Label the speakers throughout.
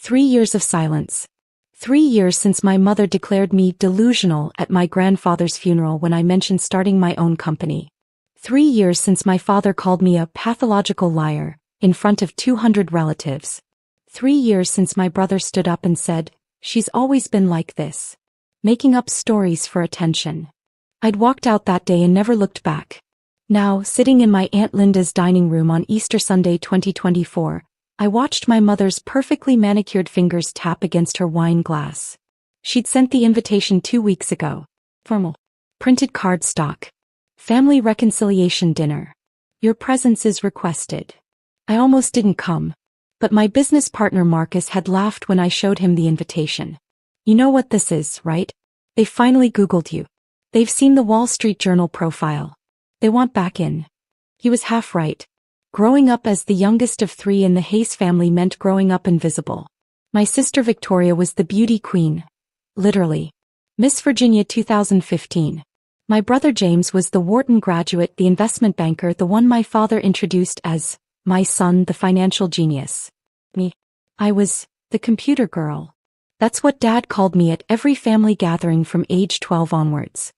Speaker 1: 3 years of silence. 3 years since my mother declared me delusional at my grandfather's funeral when I mentioned starting my own company. 3 years since my father called me a pathological liar in front of 200 relatives. 3 years since my brother stood up and said, "She's always been like this," making up stories for attention. I'd walked out that day and never looked back. Now, sitting in my Aunt Linda's dining room on Easter Sunday 2024, I watched my mother's perfectly manicured fingers tap against her wine glass. She'd sent the invitation 2 weeks ago. Formal. Printed cardstock. Family reconciliation dinner. Your presence is requested. I almost didn't come. But my business partner Marcus had laughed when I showed him the invitation. You know what this is, right? They finally Googled you. They've seen the Wall Street Journal profile. They want back in. He was half right. Growing up as the youngest of 3 in the Hayes family meant growing up invisible. My sister Victoria was the beauty queen. Literally. Miss Virginia 2015. My brother James was the Wharton graduate, the investment banker, the one my father introduced as my son, the financial genius. Me. I was the computer girl. That's what Dad called me at every family gathering from age 12 onwards.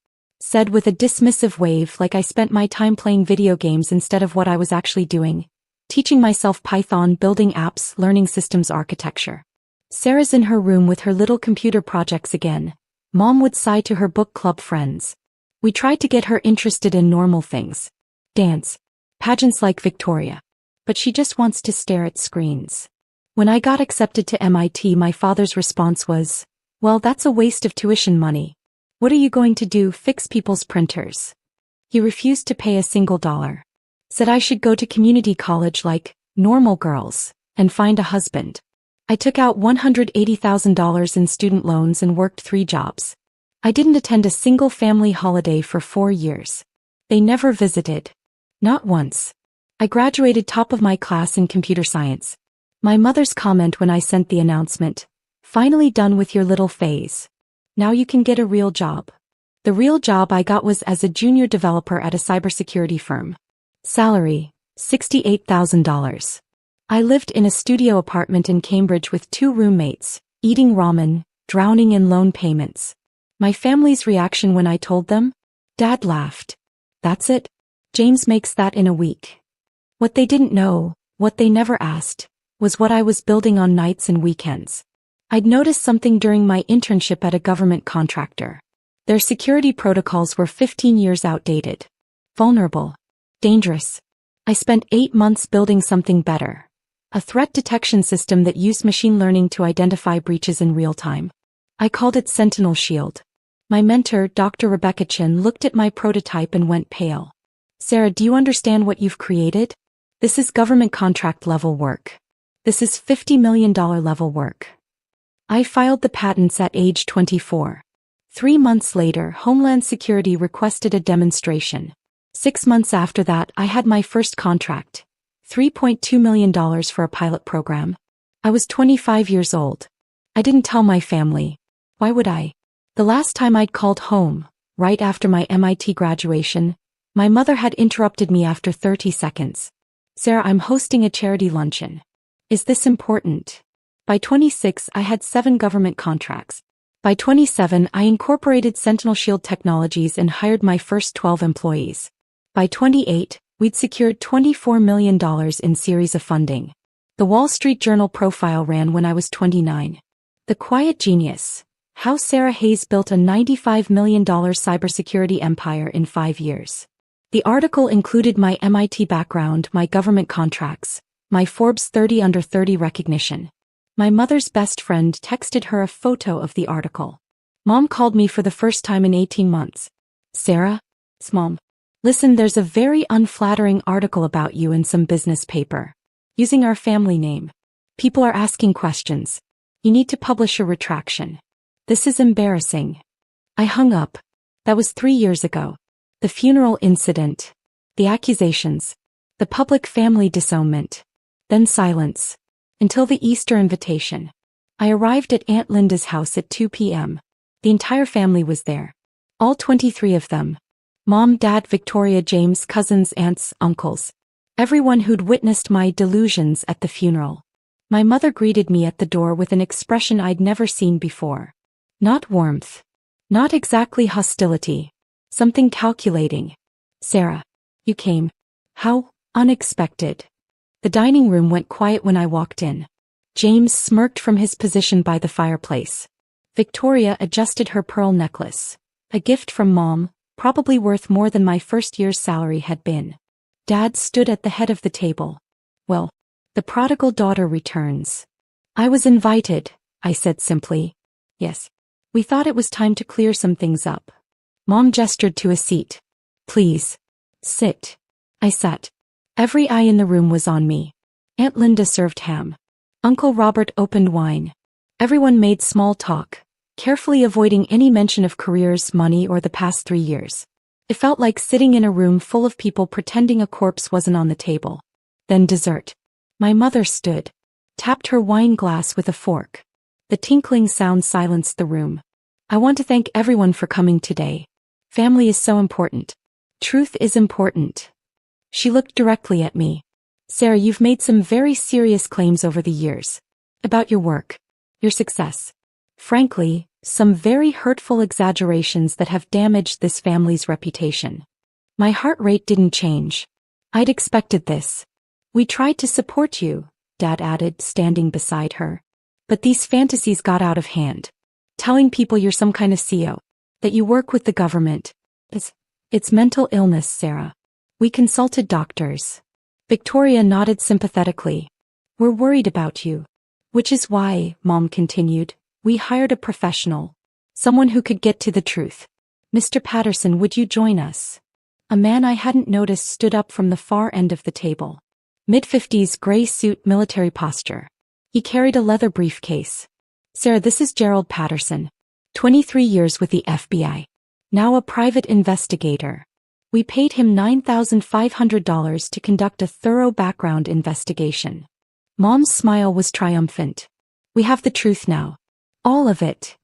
Speaker 1: Said with a dismissive wave, like I spent my time playing video games instead of what I was actually doing. Teaching myself Python, building apps, learning systems architecture. Sarah's in her room with her little computer projects again. Mom would sigh to her book club friends. We tried to get her interested in normal things. Dance. Pageants like Victoria. But she just wants to stare at screens. When I got accepted to MIT, my father's response was, "Well, that's a waste of tuition money. What are you going to do, fix people's printers?" He refused to pay a single dollar. Said I should go to community college like normal girls and find a husband. I took out $180,000 in student loans and worked 3 jobs. I didn't attend a single family holiday for 4 years. They never visited. Not once. I graduated top of my class in computer science. My mother's comment when I sent the announcement, "Finally done with your little phase. Now you can get a real job." The real job I got was as a junior developer at a cybersecurity firm. Salary, $68,000. I lived in a studio apartment in Cambridge with 2 roommates, eating ramen, drowning in loan payments. My family's reaction when I told them? Dad laughed. "That's it? James makes that in a week." What they didn't know, what they never asked, was what I was building on nights and weekends. I'd noticed something during my internship at a government contractor. Their security protocols were 15 years outdated. Vulnerable. Dangerous. I spent 8 months building something better. A threat detection system that used machine learning to identify breaches in real time. I called it Sentinel Shield. My mentor, Dr. Rebecca Chin, looked at my prototype and went pale. "Sarah, do you understand what you've created? This is government contract level work. This is $50 million level work." I filed the patents at age 24. 3 months later, Homeland Security requested a demonstration. 6 months after that, I had my first contract. $3.2 million for a pilot program. I was 25 years old. I didn't tell my family. Why would I? The last time I'd called home, right after my MIT graduation, my mother had interrupted me after 30 seconds. "Sarah, I'm hosting a charity luncheon. Is this important?" By 26, I had 7 government contracts. By 27, I incorporated Sentinel Shield technologies and hired my first 12 employees. By 28, we'd secured $24 million in series of funding. The Wall Street Journal profile ran when I was 29. The Quiet Genius. How Sarah Hayes built a $95 million cybersecurity empire in 5 years. The article included my MIT background, my government contracts, my Forbes 30 under 30 recognition. My mother's best friend texted her a photo of the article. Mom called me for the first time in 18 months. "Sarah? It's Mom. Listen, there's a very unflattering article about you in some business paper. Using our family name. People are asking questions. You need to publish a retraction. This is embarrassing." I hung up. That was 3 years ago. The funeral incident. The accusations. The public family disownment. Then silence. Until the Easter invitation. I arrived at Aunt Linda's house at 2 p.m. The entire family was there. All 23 of them. Mom, Dad, Victoria, James, cousins, aunts, uncles. Everyone who'd witnessed my delusions at the funeral. My mother greeted me at the door with an expression I'd never seen before. Not warmth. Not exactly hostility. Something calculating. "Sarah, you came. How unexpected." The dining room went quiet when I walked in. James smirked from his position by the fireplace. Victoria adjusted her pearl necklace. A gift from Mom, probably worth more than my first year's salary had been. Dad stood at the head of the table. "Well, the prodigal daughter returns." "I was invited," I said simply. "Yes. We thought it was time to clear some things up." Mom gestured to a seat. "Please. Sit." I sat. Every eye in the room was on me. Aunt Linda served ham. Uncle Robert opened wine. Everyone made small talk, carefully avoiding any mention of careers, money, or the past 3 years. It felt like sitting in a room full of people pretending a corpse wasn't on the table. Then dessert. My mother stood, tapped her wine glass with a fork. The tinkling sound silenced the room. "I want to thank everyone for coming today. Family is so important. Truth is important." She looked directly at me. "Sarah, you've made some very serious claims over the years. About your work, your success. Frankly, some very hurtful exaggerations that have damaged this family's reputation." My heart rate didn't change. "I'd expected this. We tried to support you," Dad added, standing beside her. "But these fantasies got out of hand. Telling people you're some kind of CEO, that you work with the government. It's mental illness, Sarah. We consulted doctors." Victoria nodded sympathetically. "We're worried about you. Which is why," Mom continued, "we hired a professional. Someone who could get to the truth. Mr. Patterson, would you join us?" A man I hadn't noticed stood up from the far end of the table. Mid-50s, gray suit, military posture. He carried a leather briefcase. "Sarah, this is Gerald Patterson. 23 years with the FBI. Now a private investigator. We paid him $9,500 to conduct a thorough background investigation." Mom's smile was triumphant. "We have the truth now. All of it."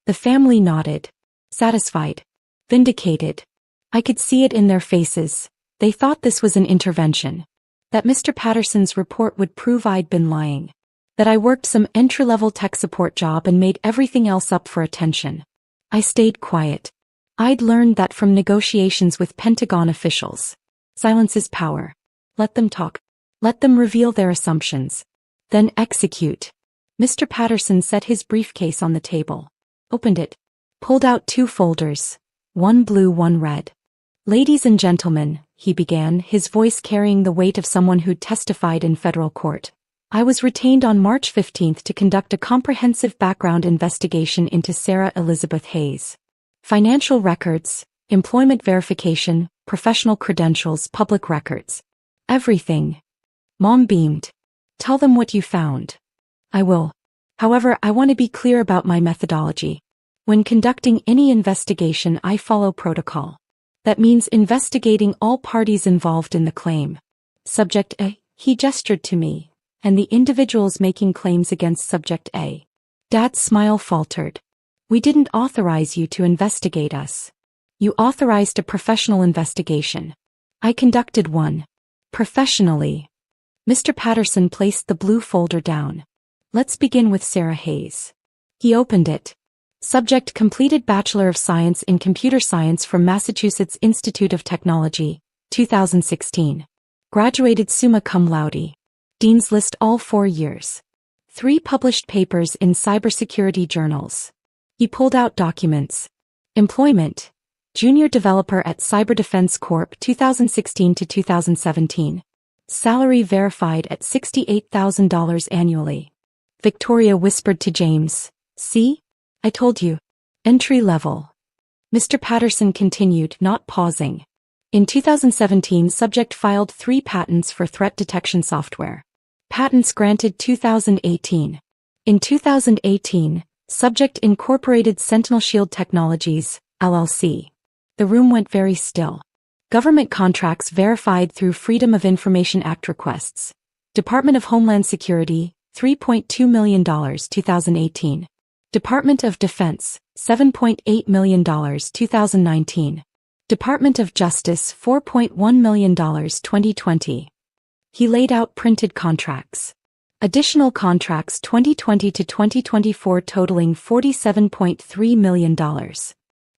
Speaker 1: The family nodded. Satisfied. Vindicated. I could see it in their faces. They thought this was an intervention. That Mr. Patterson's report would prove I'd been lying. That I worked some entry-level tech support job and made everything else up for attention. I stayed quiet. I'd learned that from negotiations with Pentagon officials. Silence is power. Let them talk. Let them reveal their assumptions. Then execute. Mr. Patterson set his briefcase on the table. Opened it. Pulled out 2 folders. One blue, one red. "Ladies and gentlemen," he began, his voice carrying the weight of someone who'd testified in federal court. "I was retained on March 15th to conduct a comprehensive background investigation into Sarah Elizabeth Hayes. Financial records, employment verification, professional credentials, public records. Everything." Mom beamed. "Tell them what you found." "I will. However, I want to be clear about my methodology. When conducting any investigation, I follow protocol. That means investigating all parties involved in the claim. Subject A," he gestured to me, "and the individuals making claims against Subject A." Dad's smile faltered. "We didn't authorize you to investigate us. You authorized a professional investigation. I conducted one. Professionally." Mr. Patterson placed the blue folder down. "Let's begin with Sarah Hayes." He opened it. Subject: completed Bachelor of Science in Computer Science from Massachusetts Institute of Technology, 2016. Graduated summa cum laude. Dean's List all 4 years. 3 published papers in cybersecurity journals. He pulled out documents. Employment: junior developer at Cyber Defense Corp. 2016 to 2017. Salary verified at $68,000 annually. Victoria whispered to James, "See? I told you. Entry level." Mr. Patterson continued, not pausing. In 2017, subject filed 3 patents for threat detection software. Patents granted 2018. In 2018, subject incorporated Sentinel Shield Technologies, LLC. The room went very still. Government contracts verified through Freedom of Information Act requests. Department of Homeland Security, $3.2 million 2018. Department of Defense, $7.8 million 2019. Department of Justice, $4.1 million 2020. He laid out printed contracts. Additional contracts 2020 to 2024 totaling $47.3 million.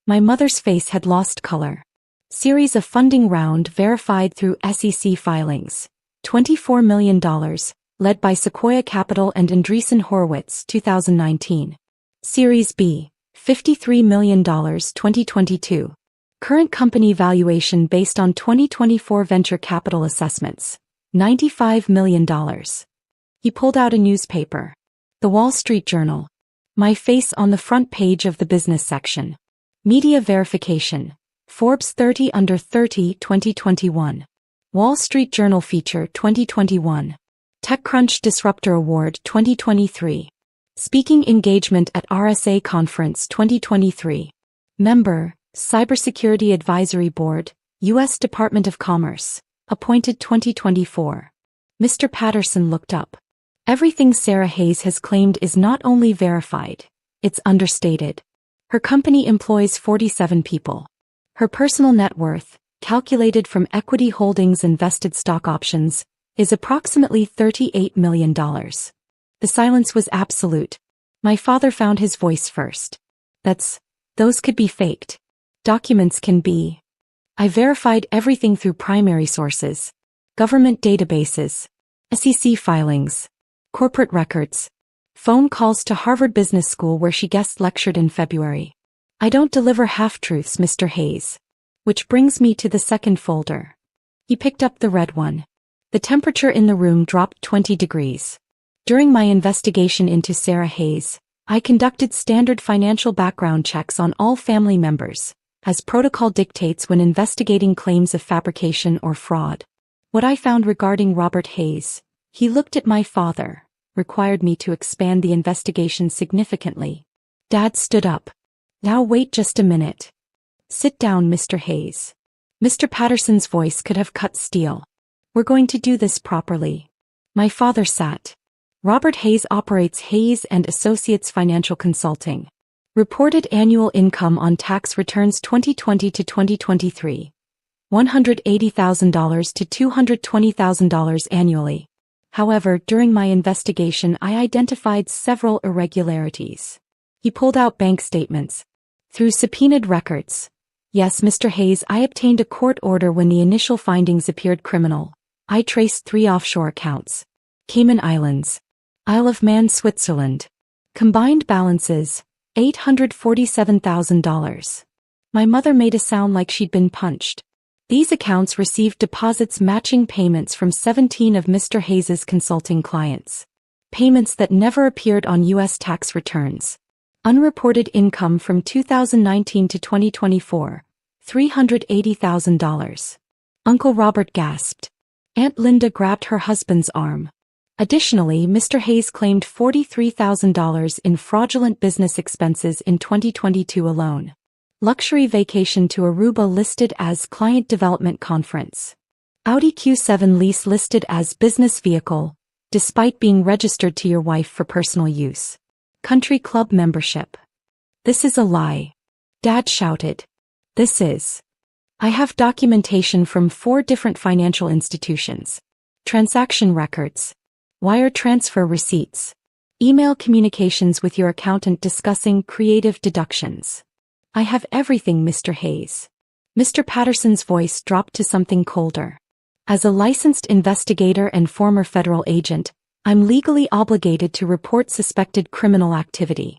Speaker 1: My mother's face had lost color. Series of funding round verified through SEC filings. $24 million, led by Sequoia Capital and Andreessen Horowitz 2019. Series B, $53 million 2022. Current company valuation based on 2024 venture capital assessments. $95 million. He pulled out a newspaper. The Wall Street Journal. My face on the front page of the business section. Media verification. Forbes 30 Under 30 2021. Wall Street Journal feature 2021. TechCrunch Disruptor Award 2023. Speaking engagement at RSA Conference 2023. Member, Cybersecurity Advisory Board, U.S. Department of Commerce. Appointed 2024. Mr. Patterson looked up. Everything Sarah Hayes has claimed is not only verified, it's understated. Her company employs 47 people. Her personal net worth, calculated from equity holdings and vested stock options, is approximately $38 million. The silence was absolute. My father found his voice first. Those could be faked. Documents can be. I verified everything through primary sources, government databases, SEC filings, corporate records, phone calls to Harvard Business School where she guest lectured in February. I don't deliver half-truths, Mr. Hayes. Which brings me to the second folder. He picked up the red one. The temperature in the room dropped 20 degrees. During my investigation into Sarah Hayes, I conducted standard financial background checks on all family members, as protocol dictates when investigating claims of fabrication or fraud. What I found regarding Robert Hayes, he looked at my father, required me to expand the investigation significantly. Dad stood up. Now wait just a minute. Sit down, Mr. Hayes. Mr. Patterson's voice could have cut steel. We're going to do this properly. My father sat. Robert Hayes operates Hayes and Associates Financial Consulting. Reported annual income on tax returns 2020 to 2023. $180,000 to $220,000 annually. However, during my investigation I identified several irregularities. He pulled out bank statements. Through subpoenaed records. Yes, Mr. Hayes, I obtained a court order when the initial findings appeared criminal. I traced 3 offshore accounts. Cayman Islands. Isle of Man, Switzerland. Combined balances, $847,000. My mother made a sound like she'd been punched. These accounts received deposits matching payments from 17 of Mr. Hayes's consulting clients. Payments that never appeared on U.S. tax returns. Unreported income from 2019 to 2024, $380,000. Uncle Robert gasped. Aunt Linda grabbed her husband's arm. Additionally, Mr. Hayes claimed $43,000 in fraudulent business expenses in 2022 alone. Luxury vacation to Aruba listed as client development conference. Audi Q7 lease listed as business vehicle, despite being registered to your wife for personal use. Country club membership. This is a lie. Dad shouted. This is. I have documentation from 4 different financial institutions. Transaction records. Wire transfer receipts. Email communications with your accountant discussing creative deductions. I have everything, Mr. Hayes. Mr. Patterson's voice dropped to something colder. As a licensed investigator and former federal agent, I'm legally obligated to report suspected criminal activity.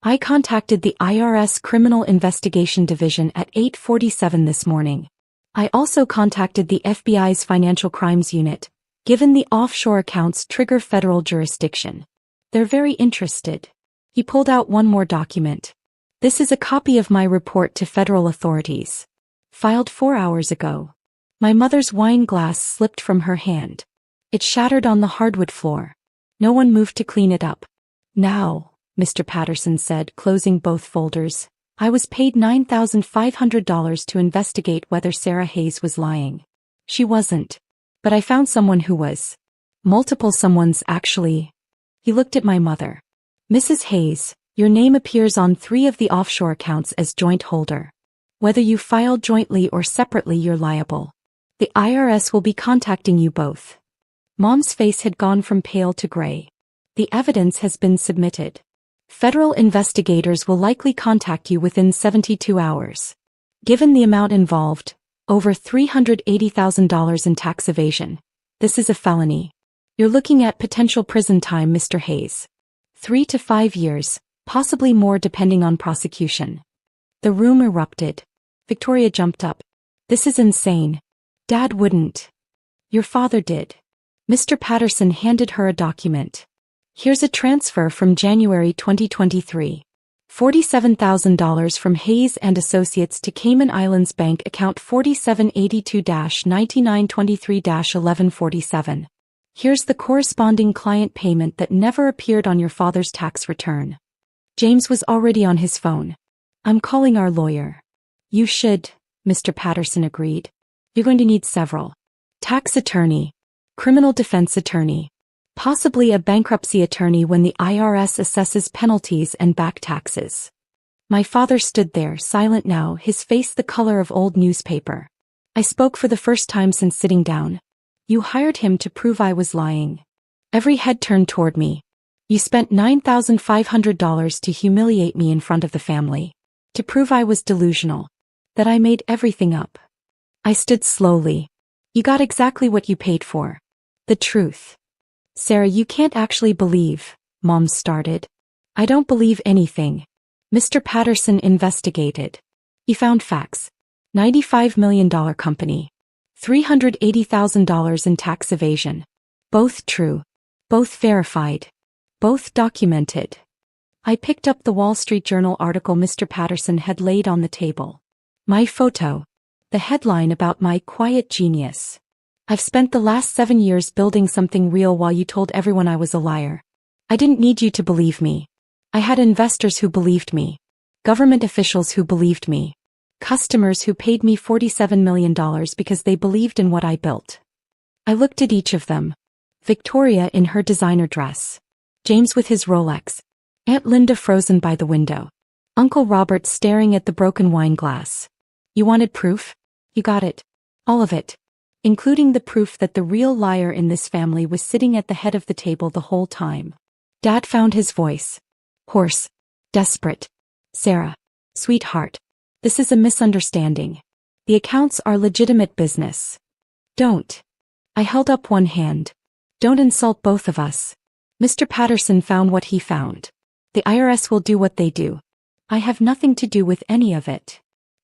Speaker 1: I contacted the IRS Criminal Investigation Division at 8:47 this morning. I also contacted the FBI's Financial Crimes Unit, given the offshore accounts trigger federal jurisdiction. They're very interested. He pulled out one more document. This is a copy of my report to federal authorities. Filed 4 hours ago. My mother's wine glass slipped from her hand. It shattered on the hardwood floor. No one moved to clean it up. Now, Mr. Patterson said, closing both folders, I was paid $9,500 to investigate whether Sarah Hayes was lying. She wasn't. But I found someone who was. Multiple someones, actually. He looked at my mother. Mrs. Hayes, your name appears on 3 of the offshore accounts as joint holder. Whether you filed jointly or separately, you're liable. The IRS will be contacting you both. Mom's face had gone from pale to gray. The evidence has been submitted. Federal investigators will likely contact you within 72 hours. Given the amount involved, over $380,000 in tax evasion, this is a felony. You're looking at potential prison time, Mr. Hayes. 3 to 5 years, possibly more depending on prosecution. The room erupted. Victoria jumped up. This is insane. Dad wouldn't. Your father did. Mr. Patterson handed her a document. Here's a transfer from January 2023. $47,000 from Hayes and Associates to Cayman Islands Bank account 4782-9923-1147. Here's the corresponding client payment that never appeared on your father's tax return. James was already on his phone. I'm calling our lawyer. You should, Mr. Patterson agreed. You're going to need several. Tax attorney, criminal defense attorney, possibly a bankruptcy attorney when the IRS assesses penalties and back taxes. My father stood there, silent now, his face the color of old newspaper. I spoke for the first time since sitting down. You hired him to prove I was lying. Every head turned toward me. You spent $9,500 to humiliate me in front of the family. To prove I was delusional. That I made everything up. I stood slowly. You got exactly what you paid for. The truth. Sarah, you can't actually believe, Mom started. I don't believe anything. Mr. Patterson investigated. He found facts. $95 million company. $380,000 in tax evasion. Both true. Both verified. Both documented. I picked up the Wall Street Journal article Mr. Patterson had laid on the table. My photo. The headline about my quiet genius. I've spent the last 7 years building something real while you told everyone I was a liar. I didn't need you to believe me. I had investors who believed me. Government officials who believed me. Customers who paid me $47 million because they believed in what I built. I looked at each of them. Victoria in her designer dress. James with his Rolex. Aunt Linda frozen by the window. Uncle Robert staring at the broken wine glass. You wanted proof? You got it. All of it. Including the proof that the real liar in this family was sitting at the head of the table the whole time. Dad found his voice. Hoarse. Desperate. Sarah. Sweetheart. This is a misunderstanding. The accounts are legitimate business. Don't. I held up one hand. Don't insult both of us. Mr. Patterson found what he found. The IRS will do what they do. I have nothing to do with any of it.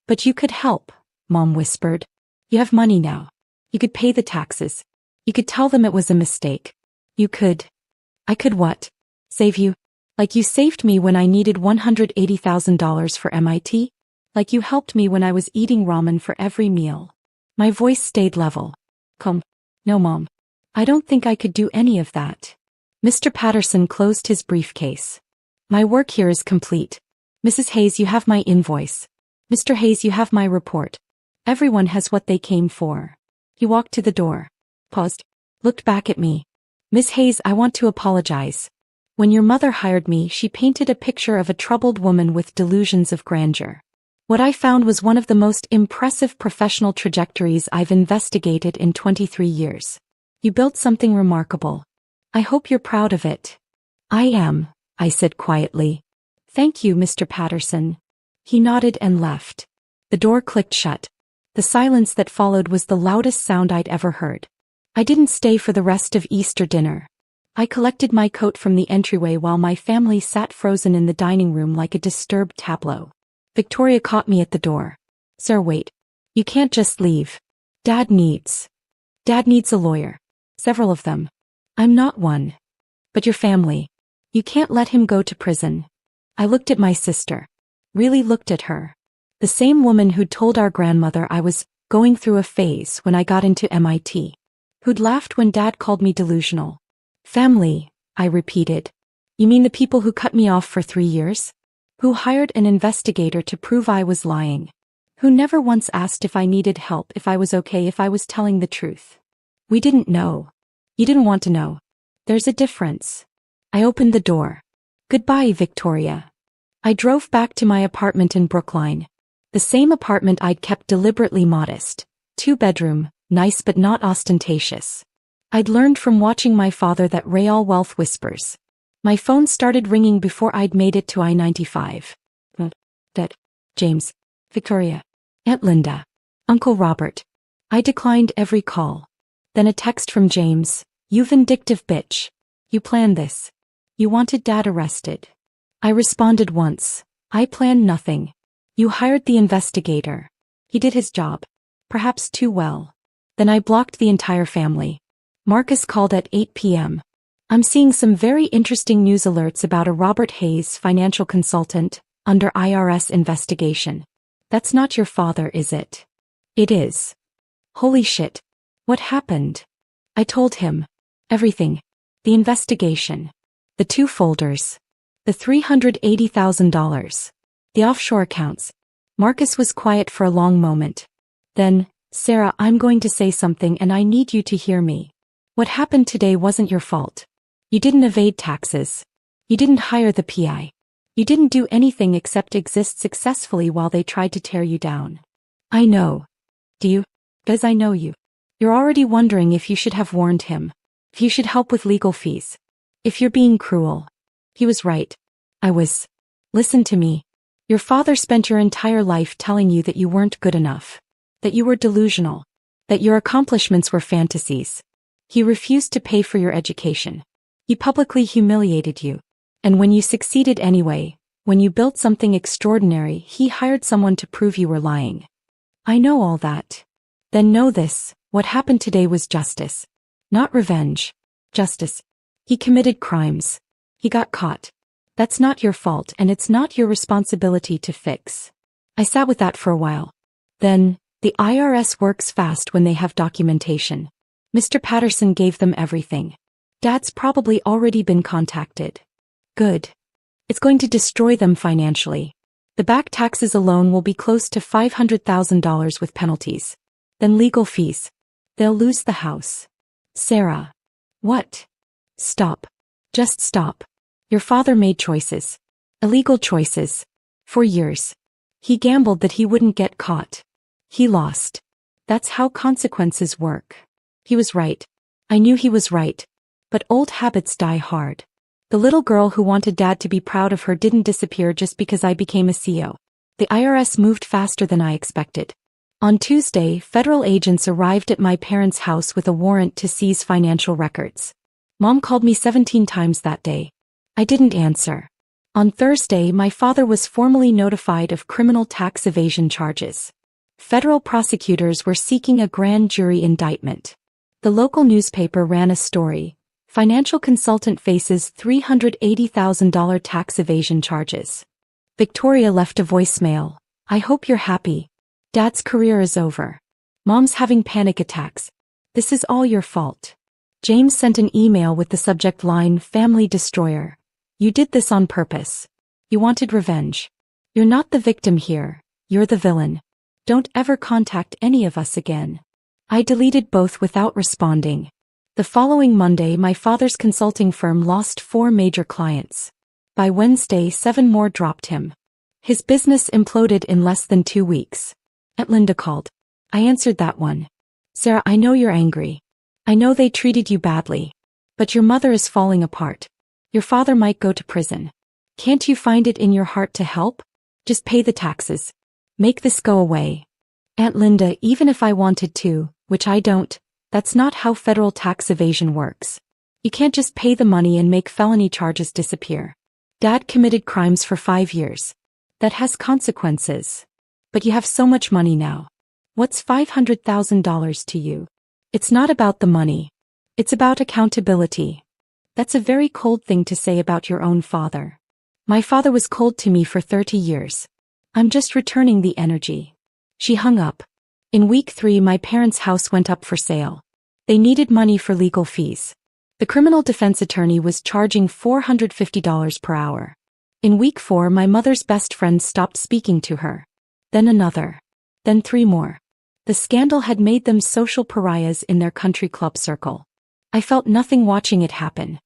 Speaker 1: But you could help, Mom whispered. You have money now. You could pay the taxes. You could tell them it was a mistake. You could. I could what? Save you? Like you saved me when I needed $180,000 for MIT? Like you helped me when I was eating ramen for every meal? My voice stayed level. Come. No, Mom. I don't think I could do any of that. Mr. Patterson closed his briefcase. My work here is complete. Mrs. Hayes, you have my invoice. Mr. Hayes, you have my report. Everyone has what they came for. He walked to the door. Paused. Looked back at me. Miss Hayes, I want to apologize. When your mother hired me, she painted a picture of a troubled woman with delusions of grandeur. What I found was one of the most impressive professional trajectories I've investigated in 23 years. You built something remarkable. I hope you're proud of it. I am, I said quietly. Thank you, Mr. Patterson. He nodded and left. The door clicked shut. The silence that followed was the loudest sound I'd ever heard. I didn't stay for the rest of Easter dinner. I collected my coat from the entryway while my family sat frozen in the dining room like a disturbed tableau. Victoria caught me at the door. Sir, wait. You can't just leave. Dad needs a lawyer. Several of them. I'm not one. But your family. You can't let him go to prison. I looked at my sister. Really looked at her. The same woman who'd told our grandmother I was going through a phase when I got into MIT. Who'd laughed when Dad called me delusional. Family, I repeated. You mean the people who cut me off for 3 years? Who hired an investigator to prove I was lying? Who never once asked if I needed help, if I was okay, if I was telling the truth? We didn't know. You didn't want to know. There's a difference. I opened the door. Goodbye, Victoria. I drove back to my apartment in Brookline. The same apartment I'd kept deliberately modest. 2-bedroom, nice but not ostentatious. I'd learned from watching my father that real wealth whispers. My phone started ringing before I'd made it to I-95. Dad, James, Victoria, Aunt Linda, Uncle Robert. I declined every call. Then a text from James. You vindictive bitch. You planned this. You wanted Dad arrested. I responded once. I planned nothing. You hired the investigator. He did his job. Perhaps too well. Then I blocked the entire family. Marcus called at 8 p.m. I'm seeing some very interesting news alerts about a Robert Hayes, financial consultant, under IRS investigation. That's not your father, is it? It is. Holy shit. What happened? I told him. Everything. The investigation. The 2 folders. The $380,000. The offshore accounts. Marcus was quiet for a long moment. Then, Sarah, I'm going to say something and I need you to hear me. What happened today wasn't your fault. You didn't evade taxes. You didn't hire the PI. You didn't do anything except exist successfully while they tried to tear you down. I know. Do you? Because I know you. You're already wondering if you should have warned him. If you should help with legal fees. If you're being cruel. He was right. I was. Listen to me. Your father spent your entire life telling you that you weren't good enough. That you were delusional. That your accomplishments were fantasies. He refused to pay for your education. He publicly humiliated you. And when you succeeded anyway, when you built something extraordinary, he hired someone to prove you were lying. I know all that. Then know this, what happened today was justice. Not revenge. Justice. He committed crimes. He got caught. That's not your fault and it's not your responsibility to fix. I sat with that for a while. Then, the IRS works fast when they have documentation. Mr. Patterson gave them everything. Dad's probably already been contacted. Good. It's going to destroy them financially. The back taxes alone will be close to $500,000 with penalties. Then legal fees. They'll lose the house. Sarah. What? Stop. Just stop. Your father made choices. Illegal choices. For years. He gambled that he wouldn't get caught. He lost. That's how consequences work. He was right. I knew he was right. But old habits die hard. The little girl who wanted Dad to be proud of her didn't disappear just because I became a CEO. The IRS moved faster than I expected. On Tuesday, federal agents arrived at my parents' house with a warrant to seize financial records. Mom called me 17 times that day. I didn't answer. On Thursday, my father was formally notified of criminal tax evasion charges. Federal prosecutors were seeking a grand jury indictment. The local newspaper ran a story. Financial consultant faces $380,000 tax evasion charges. Victoria left a voicemail. I hope you're happy. Dad's career is over. Mom's having panic attacks. This is all your fault. James sent an email with the subject line, Family Destroyer. You did this on purpose. You wanted revenge. You're not the victim here. You're the villain. Don't ever contact any of us again. I deleted both without responding. The following Monday, my father's consulting firm lost 4 major clients. By Wednesday, 7 more dropped him. His business imploded in less than 2 weeks. Aunt Linda called. I answered that one. Sarah, I know you're angry. I know they treated you badly. But your mother is falling apart. Your father might go to prison. Can't you find it in your heart to help? Just pay the taxes. Make this go away. Aunt Linda, even if I wanted to, which I don't, that's not how federal tax evasion works. You can't just pay the money and make felony charges disappear. Dad committed crimes for 5 years. That has consequences. But you have so much money now. What's $500,000 to you? It's not about the money. It's about accountability. That's a very cold thing to say about your own father. My father was cold to me for 30 years. I'm just returning the energy. She hung up. In week 3, my parents' house went up for sale. They needed money for legal fees. The criminal defense attorney was charging $450 per hour. In week 4, my mother's best friend stopped speaking to her. Then another. Then 3 more. The scandal had made them social pariahs in their country club circle. I felt nothing watching it happen.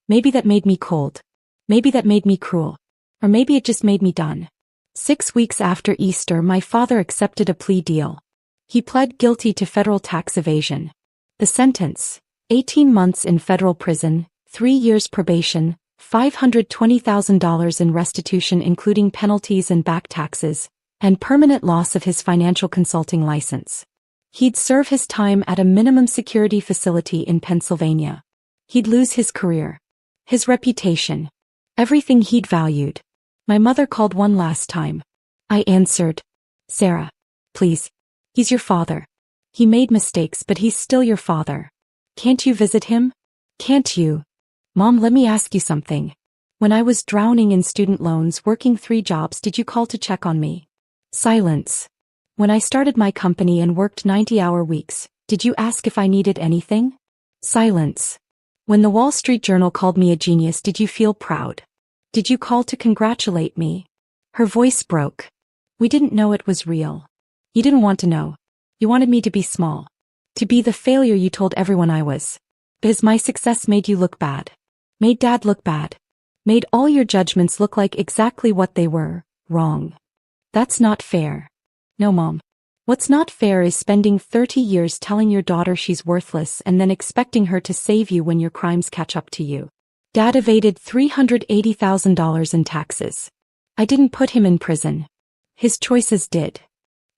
Speaker 1: Maybe that made me cold. Maybe that made me cruel. Or maybe it just made me done. 6 weeks after Easter, my father accepted a plea deal. He pled guilty to federal tax evasion. The sentence, 18 months in federal prison, 3 years probation, $520,000 in restitution including penalties and back taxes, and permanent loss of his financial consulting license. He'd serve his time at a minimum security facility in Pennsylvania. He'd lose his career, his reputation, everything he'd valued. My mother called one last time. I answered, "Sarah, please. He's your father. He made mistakes, but he's still your father. Can't you visit him? Can't you?" "Mom, let me ask you something. When I was drowning in student loans working 3 jobs, did you call to check on me?" Silence. "When I started my company and worked 90-hour weeks, did you ask if I needed anything?" Silence. "When the Wall Street Journal called me a genius, did you feel proud? Did you call to congratulate me?" Her voice broke. "We didn't know it was real. You didn't want to know. You wanted me to be small. To be the failure you told everyone I was. Because my success made you look bad. Made Dad look bad. Made all your judgments look like exactly what they were, wrong. That's not fair. No, Mom. What's not fair is spending 30 years telling your daughter she's worthless and then expecting her to save you when your crimes catch up to you. Dad evaded $380,000 in taxes. I didn't put him in prison. His choices did.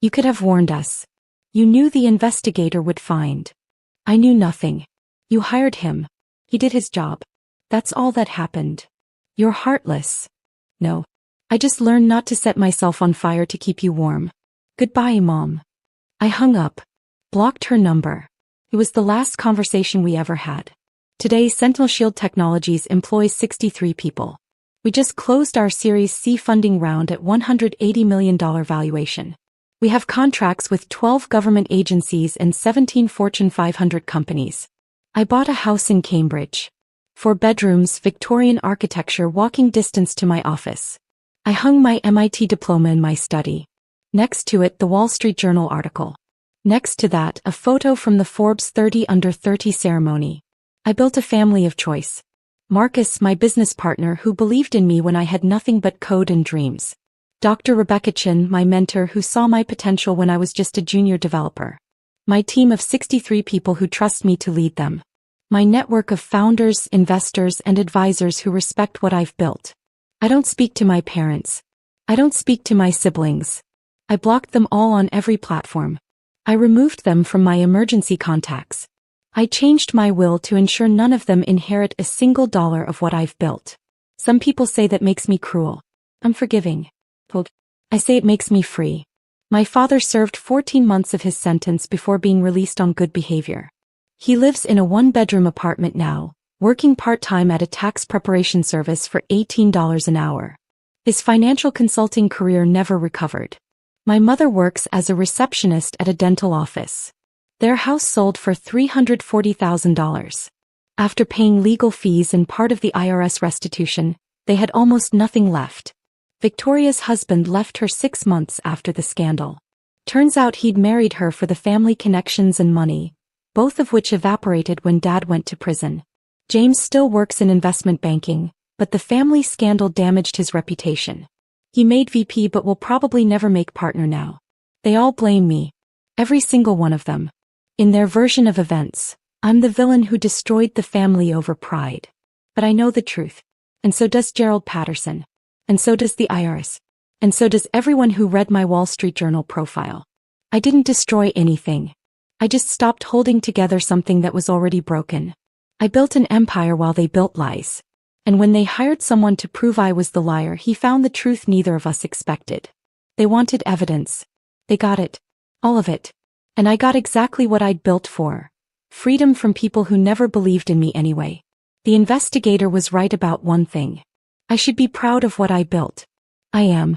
Speaker 1: You could have warned us. You knew the investigator would find. I knew nothing. You hired him. He did his job. That's all that happened. You're heartless." "No. I just learned not to set myself on fire to keep you warm. Goodbye, Mom." I hung up. Blocked her number. It was the last conversation we ever had. Today, Sentinel Shield Technologies employs 63 people. We just closed our Series C funding round at $180 million valuation. We have contracts with 12 government agencies and 17 Fortune 500 companies. I bought a house in Cambridge. 4 bedrooms, Victorian architecture, walking distance to my office. I hung my MIT diploma in my study. Next to it, the Wall Street Journal article. Next to that, a photo from the Forbes 30 Under 30 ceremony. I built a family of choice. Marcus, my business partner, who believed in me when I had nothing but code and dreams. Dr. Rebecca Chin, my mentor, who saw my potential when I was just a junior developer. My team of 63 people who trust me to lead them. My network of founders, investors, and advisors who respect what I've built. I don't speak to my parents. I don't speak to my siblings. I blocked them all on every platform. I removed them from my emergency contacts. I changed my will to ensure none of them inherit a single dollar of what I've built. Some people say that makes me cruel. I'm forgiving. I say it makes me free. My father served 14 months of his sentence before being released on good behavior. He lives in a 1-bedroom apartment now, working part-time at a tax preparation service for $18 an hour. His financial consulting career never recovered. My mother works as a receptionist at a dental office. Their house sold for $340,000. After paying legal fees and part of the IRS restitution, they had almost nothing left. Victoria's husband left her 6 months after the scandal. Turns out he'd married her for the family connections and money, both of which evaporated when Dad went to prison. James still works in investment banking, but the family scandal damaged his reputation. He made VP but will probably never make partner now. They all blame me. Every single one of them. In their version of events, I'm the villain who destroyed the family over pride. But I know the truth. And so does Gerald Patterson. And so does the IRS. And so does everyone who read my Wall Street Journal profile. I didn't destroy anything. I just stopped holding together something that was already broken. I built an empire while they built lies. And when they hired someone to prove I was the liar, he found the truth neither of us expected. They wanted evidence. They got it. All of it. And I got exactly what I'd built for. Freedom from people who never believed in me anyway. The investigator was right about one thing. I should be proud of what I built. I am.